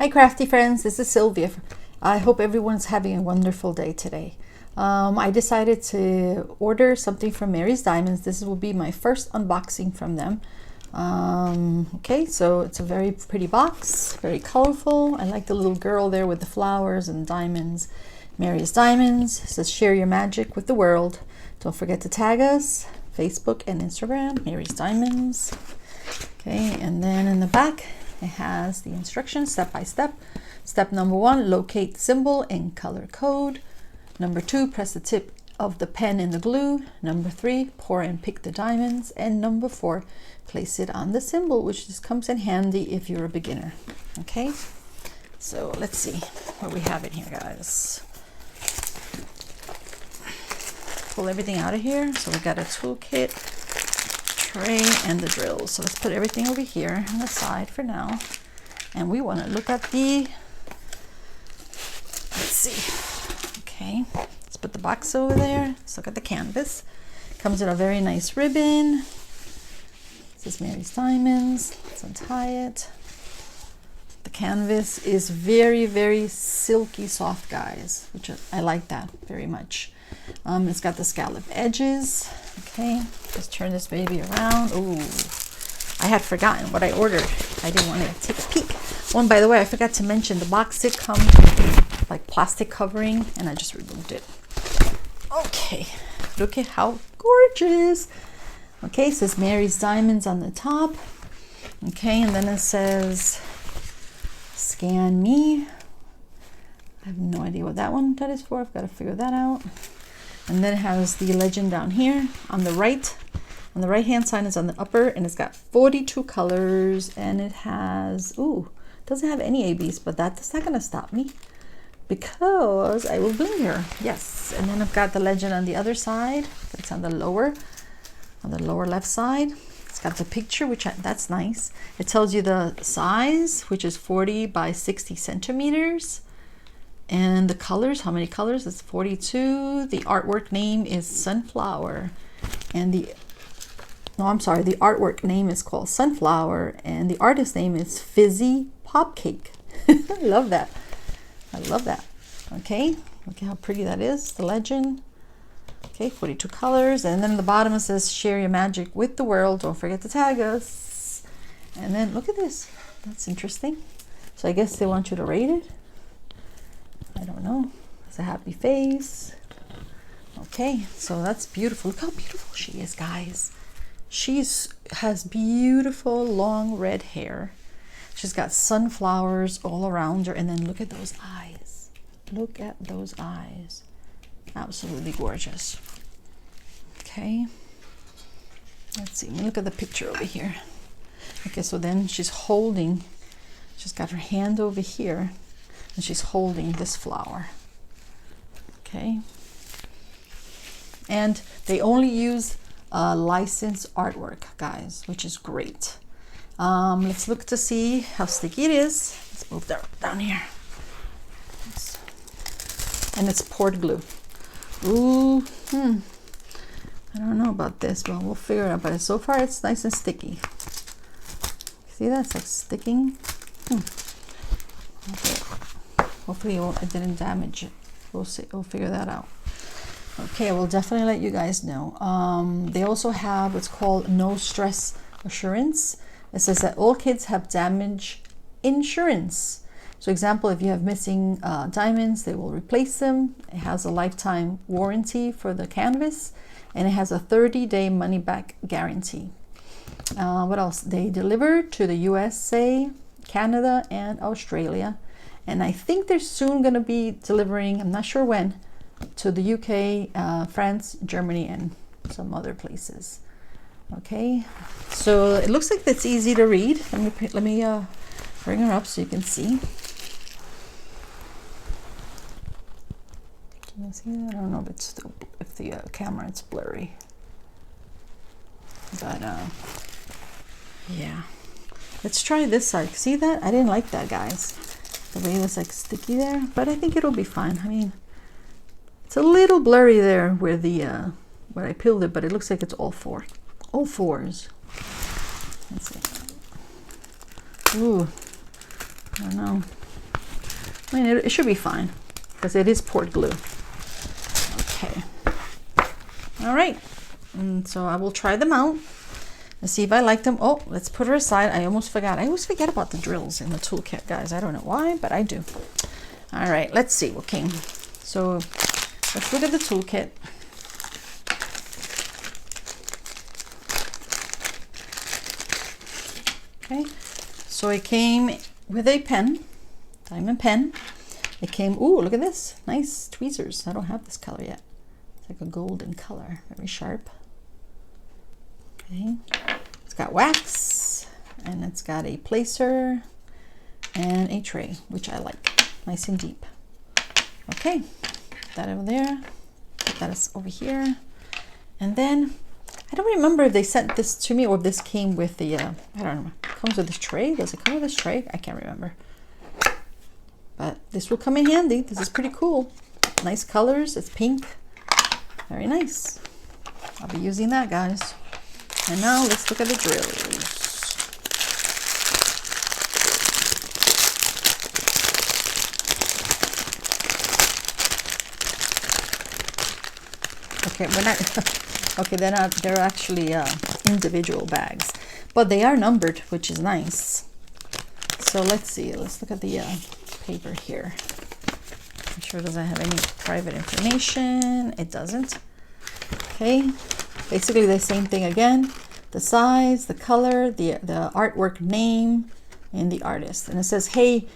Hi Crafty Friends, this is Sylvia. I hope everyone's having a wonderful day today. I decided to order something from Mary's Diamonds. This will be my first unboxing from them. Okay, so it's a very pretty box, very colorful. I like the little girl there with the flowers and diamonds. Mary's Diamonds. It says share your magic with the world. Don't forget to tag us, Facebook and Instagram, Mary's Diamonds. Okay, and then in the back, it has the instructions step by step. Step number 1, locate the symbol and color code. Number 2, press the tip of the pen in the glue. Number 3, pour and pick the diamonds. And number 4, place it on the symbol, which just comes in handy if you're a beginner. Okay, so let's see what we have in here, guys. Pull everything out of here. So we got a toolkit, tray, and the drills. So let's put everything over here on the side for now, and we want to look at the, let's see, okay, let's put the box over there. Let's look at the canvas. Comes with a very nice ribbon. This is Mary's Diamonds. Let's untie it. The canvas is very, very silky soft, guys, which I like that very much. It's got the scallop edges. Okay, just turn this baby around. Ooh, I had forgotten what I ordered. I didn't want to take a peek. Oh, and by the way, I forgot to mention the box did come with like plastic covering, and I just removed it. Okay, look at how gorgeous. Okay, it says Mary's Diamonds on the top. Okay, and then it says scan me. I have no idea what that is for. I've got to figure that out. And then it has the legend down here on the right. On the right hand side is on the upper, and it's got 42 colors, and it has, ooh, doesn't have any ABs, but that's not gonna stop me because I will bling her. Yes. And then I've got the legend on the other side. It's on the lower left side. It's got the picture, that's nice. It tells you the size, which is 40 by 60 centimeters. And the colors, how many colors? It's 42. The artwork name is Sunflower. And the artwork name is called Sunflower. And the artist name is Fizzy Popcake. I love that. I love that. Okay, look how pretty that is, the legend. Okay, 42 colors. And then the bottom it says share your magic with the world. Don't forget to tag us. And then look at this. That's interesting. So I guess they want you to rate it. I don't know. It's a happy face. Okay, so that's beautiful. Look how beautiful she is, guys. Has beautiful long red hair. She's got sunflowers all around her, and then look at those eyes. Look at those eyes. Absolutely gorgeous. Okay. Let's see. Look at the picture over here. Okay, so then she's got her hand over here, and she's holding this flower. Okay, and they only use licensed artwork, guys, which is great. Let's look to see how sticky it is. Let's move that down here. And it's poured glue. Ooh, I don't know about this, but we'll figure it out. But so far it's nice and sticky. See that? It's like sticking. Okay. Hopefully it didn't damage it. We'll see. We'll figure that out. Okay, I will definitely let you guys know. They also have what's called no stress assurance. It says that all kids have damage insurance. So example, if you have missing diamonds, they will replace them. It has a lifetime warranty for the canvas, and it has a 30-day money back guarantee. What else? They deliver to the USA, Canada, and Australia. And I think they're soon going to be delivering, I'm not sure when, to the UK, France, Germany, and some other places. Okay, so it looks like it's easy to read. Let me bring her up so you can see. Can you see that? I don't know if the camera it's blurry, but yeah. Let's try this side. See that? I didn't like that, guys. The way it was like sticky there, but I think it'll be fine. I mean, it's a little blurry there where where I peeled it, but it looks like it's all fours. Let's see. Ooh, I don't know. I mean, it should be fine because it is poured glue. Okay. All right. And so I will try them out and see if I like them. Oh, let's put her aside. I almost forgot. I always forget about the drills in the toolkit, guys. I don't know why, but I do. All right, let's see what came. So let's look at the toolkit. Okay, so it came with a pen, diamond pen. It came, ooh, look at this, nice tweezers. I don't have this color yet. It's like a golden color, very sharp. Okay, it's got wax, and it's got a placer and a tray, which I like, nice and deep. Okay, put that over there, put that over here, and then I don't remember if they sent this to me or if this came with the, I don't know, comes with this tray. Does it come with this tray? I can't remember. But this will come in handy. This is pretty cool. Nice colors. It's pink. Very nice. I'll be using that, guys. And now let's look at the drills. Okay, we're not, okay, they're actually individual bags, but they are numbered, which is nice. So let's see, let's look at the paper here. I'm sure it doesn't have any private information. It doesn't. Okay, basically the same thing again. The size, the color, the artwork name, and the artist. And it says, hey,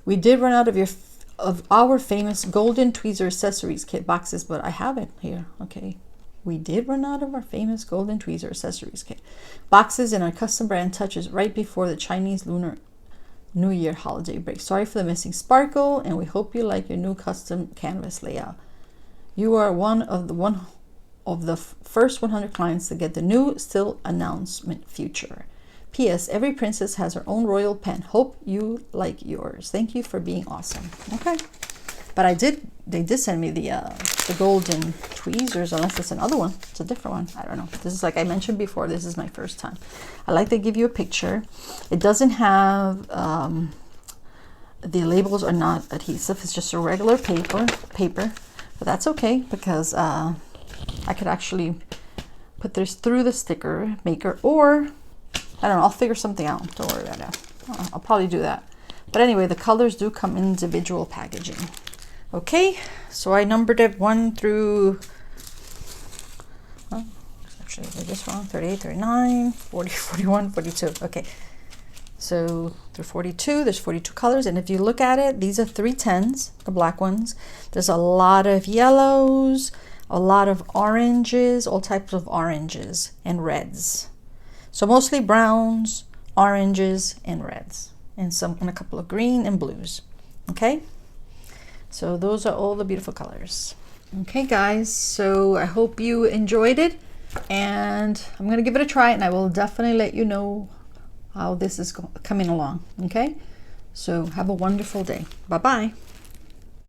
we did run out of our famous golden tweezer accessories kit boxes, but I have it here. Okay, we did run out of our famous golden tweezer accessories kit boxes in our custom brand touches right before the Chinese Lunar New Year holiday break. Sorry for the missing sparkle, and we hope you like your new custom canvas layout. You are one of the first 100 clients to get the new still announcement feature. P.S. Every princess has her own royal pen. Hope you like yours. Thank you for being awesome. Okay, but they did send me the golden tweezers, unless it's another one. It's a different one. I don't know. This is, like I mentioned before, this is my first time. I like to give you a picture. It doesn't have the labels are not adhesive. It's just a regular paper, but that's okay because I could actually put this through the sticker maker, or I don't know, I'll figure something out. Don't worry about that. I'll probably do that. But anyway, the colors do come in individual packaging. Okay, so I numbered it 1 through, oh, actually I did this wrong, 38, 39, 40, 41, 42. Okay, so through 42, there's 42 colors. And if you look at it, these are 310s, the black ones. There's a lot of yellows, a lot of oranges, all types of oranges and reds. So mostly browns, oranges, and reds, and a couple of green and blues. Okay, so those are all the beautiful colors. Okay, guys, so I hope you enjoyed it, and I'm gonna give it a try, and I will definitely let you know how this is coming along. Okay, so have a wonderful day. Bye bye.